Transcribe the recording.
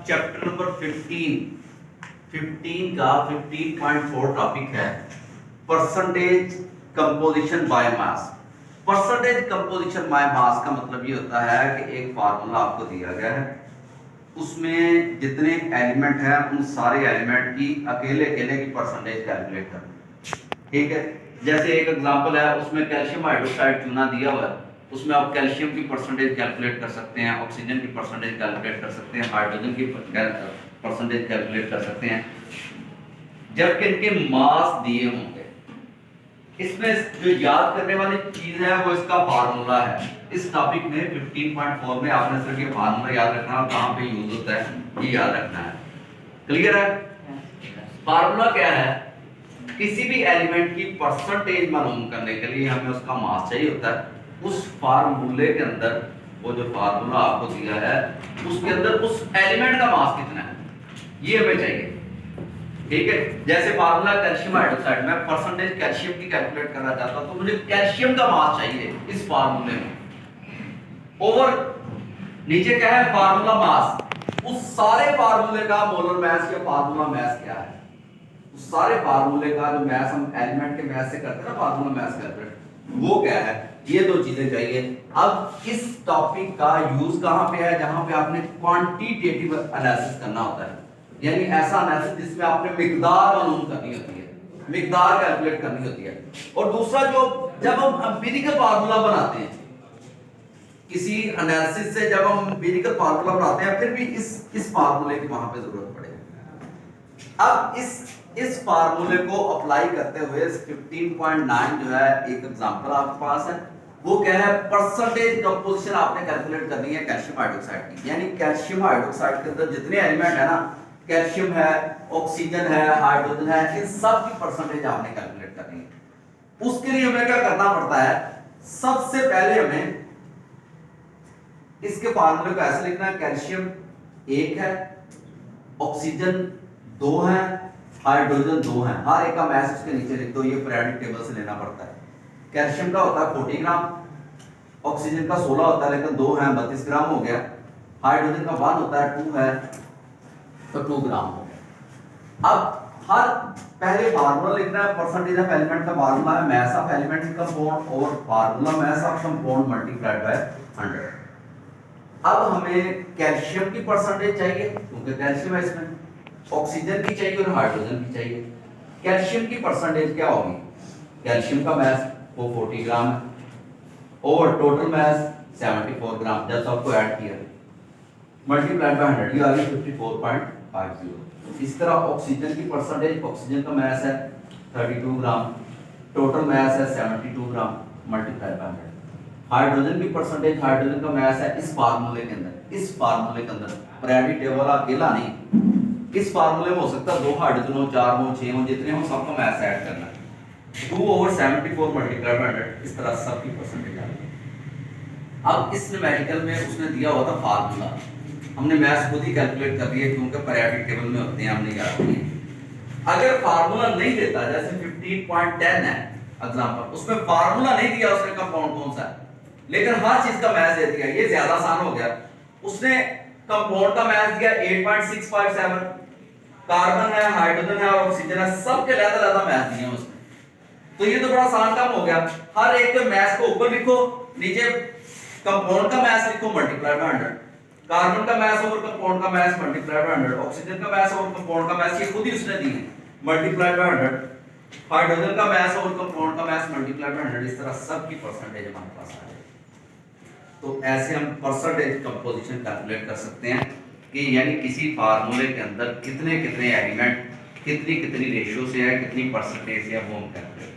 Chapter number 15 का 15.4 topic है percentage composition by mass. Percentage composition by mass का मतलब ये होता है कि एक फार्मूला आपको दिया गया है, उसमें जितने एलिमेंट हैं उन सारे एलिमेंट की अकेले अकेले की परसेंटेज कैलकुलेट करना। ठीक है, जैसे एक एग्जांपल है, उसमें कैल्शियम हाइड्रोक्साइड चूना दिया हुआ है, उसमें आप कैल्शियम की परसेंटेज कैलकुलेट कर सकते हैं, ऑक्सीजन की परसेंटेज कैलकुलेट कर सकते हैं, हाइड्रोजन की परसेंटेज कैलकुलेट कर सकते हैं, जबकि इनके मास दिए होंगे। इसमें जो याद करने वाली चीज है वो इसका फार्मूला है। इस टॉपिक में 15.4 में आपने सिर्फ ये फार्मूला याद रखना है, कहां पे यूज होता है ये याद रखना है। क्लियर है? फार्मूला क्या है? किसी भी एलिमेंट की परसेंटेज मालूम करने के लिए हमें उसका मास चाहिए होता है। उस फार्मूले के अंदर वो जो फार्मूला आपको दिया है उसके अंदर उस एलिमेंट का मास कितना है ये हमें चाहिए। ठीक है, जैसे फार्मूला कैल्शियम हाइड्रोक्साइड, मैं परसेंटेज कैल्शियम की कैलकुलेट करना चाहता हूं तो मुझे कैल्शियम का मास चाहिए इस फार्मूले में। ओवर नीचे क्या है? Formula mass. उस सारे फार्मूले का मोलर मास या फार्मूला मास क्या है? उस सारे फार्मूले का जो मास हम एलिमेंट के मास से करते हैं ना, फार्मूला मास कैलकुलेट, वो क्या है? ये दो चीजें चाहिए। अब इस टॉपिक का यूज कहां पे है? जहां पे आपने क्वांटिटेटिव एनालिसिस करना होता है, यानी ऐसा एनालिसिस जिसमें आपने मिकदार मालूम करनी होती है, मिकदार कैलकुलेट करनी होती है। और दूसरा, जो जब हम एम्पिरिकल फार्मूला बनाते हैं किसी एनालिसिस से, जब हम एम्पिरिकल फार्मूला बनाते हैं, फिर भी इस फार्मूले की वहां पे जरूरत पड़ेगी। अब इस फार्मूले को अप्लाई करते हुए 15.9 जो है, एक एग्जांपल आपके पास है, वो क्या है? परसेंटेज कंपोजिशन आपने कैलकुलेट करनी है कैल्शियम हाइड्रोक्साइड की। यानी कैल्शियम हाइड्रोक्साइड के अंदर जितने एलिमेंट है ना, कैल्शियम है, ऑक्सीजन है, हाइड्रोजन है, इन सब की परसेंटेज आपने कैलकुलेट करनी है। उसके लिए हमें क्या करना पड़ता है? सबसे पहले हमें इसके फार्मूले को ऐसे लिखना है, कैल्शियम 1 है, ऑक्सीजन 2 है, हाइड्रोजन 2 है, हर एक का मास उसके नीचे लिख दो। ये पीरियोडिक टेबल से लेना पड़ता है। कैल्शियम का होता है 40 ग्राम, ऑक्सीजन का 16 होता है, लेकिन 2 है 32 ग्राम हो गया, हाइड्रोजन का 1 होता है 2 है तो 2 ग्राम हो गया। अब हर पहले फार्मूला लिखना है, परसेंटेज ऑफ एलिमेंट का फार्मूला है मास ऑफ एलिमेंट कंपाउंड और formula mass of compound multiplied by 100। अब हमें कैल्शियम की परसेंटेज चाहिए क्योंकि कैल्शियम है इसमें, ऑक्सीजन की चाहिए और हाइड्रोजन की चाहिए। कैल्शियम की परसेंटेज क्या होगी? कैल्शियम का मास वो 40 ग्राम है और टोटल मास 74 ग्राम, जब सबको ऐड किया मल्टीप्लाइड बाय 100, ये आ गई 54.50। इस तरह ऑक्सीजन की परसेंटेज, ऑक्सीजन का मास है 32 ग्राम, टोटल मास है 72 ग्राम, मल्टीप्लाइड बाय 100। हाइड्रोजन की परसेंटेज, हाइड्रोजन का मास है इस फार्मूले के अंदर, इस फार्मूले के अंदर पीरियोडिक टेबल अकेला नहीं, इस फार्मूले में हो सकता है 2 हाइड्रोजन हो, 4 हो, 6 हो, जितने हो सबका मास ऐड करना है। 2/74 मल्टीप्लाइड बाय 100, इस तरह सबकी परसेंटेज आ गई। अब इस न्यूमेरिकल में उसने दिया हुआ था फार्मूला, हमने मास खुद ही कैलकुलेट कर दिया क्योंकि पीरियोडिक टेबल में होते हैं, हमने याद किया। अगर फार्मूला नहीं देता, जैसे 15.10 है एग्जांपल, उसमें फार्मूला नहीं दिया उसने कंपाउंड कौन सा है, लेकिन हर चीज का मास दे दिया, ये ज्यादा आसान हो गया। उसने कंपाउंड का मास दिया 8.657, कार्बन है, हाइड्रोजन है और ऑक्सीजन है, सबके अलग-अलग मास दिए उसने, तो ये तो बड़ा आसान काम हो गया। हर एक के मास को ऊपर लिखो, नीचे कंपाउंड का मास लिखो मल्टीप्लाई बाय 100, कार्बन का मास और कंपाउंड का मास मल्टीप्लाई बाय 100, ऑक्सीजन का मास और कंपाउंड का मास ये खुद ही उसने दी है मल्टीप्लाई बाय 100, हाइड्रोजन का मास और कंपाउंड का मास मल्टीप्लाई बाय 100, इस तरह सबकी परसेंटेज हमारे पास आ जाएगी। तो ऐसे हम परसेंटेज कंपोजिशन कैलकुलेट कर सकते हैं कि यानी किसी फार्मूले के अंदर कितने कितने एलिमेंट कितनी कितनी रेशियो से है, कितनी परसेंटेज से है, वो हम कैलकुलेट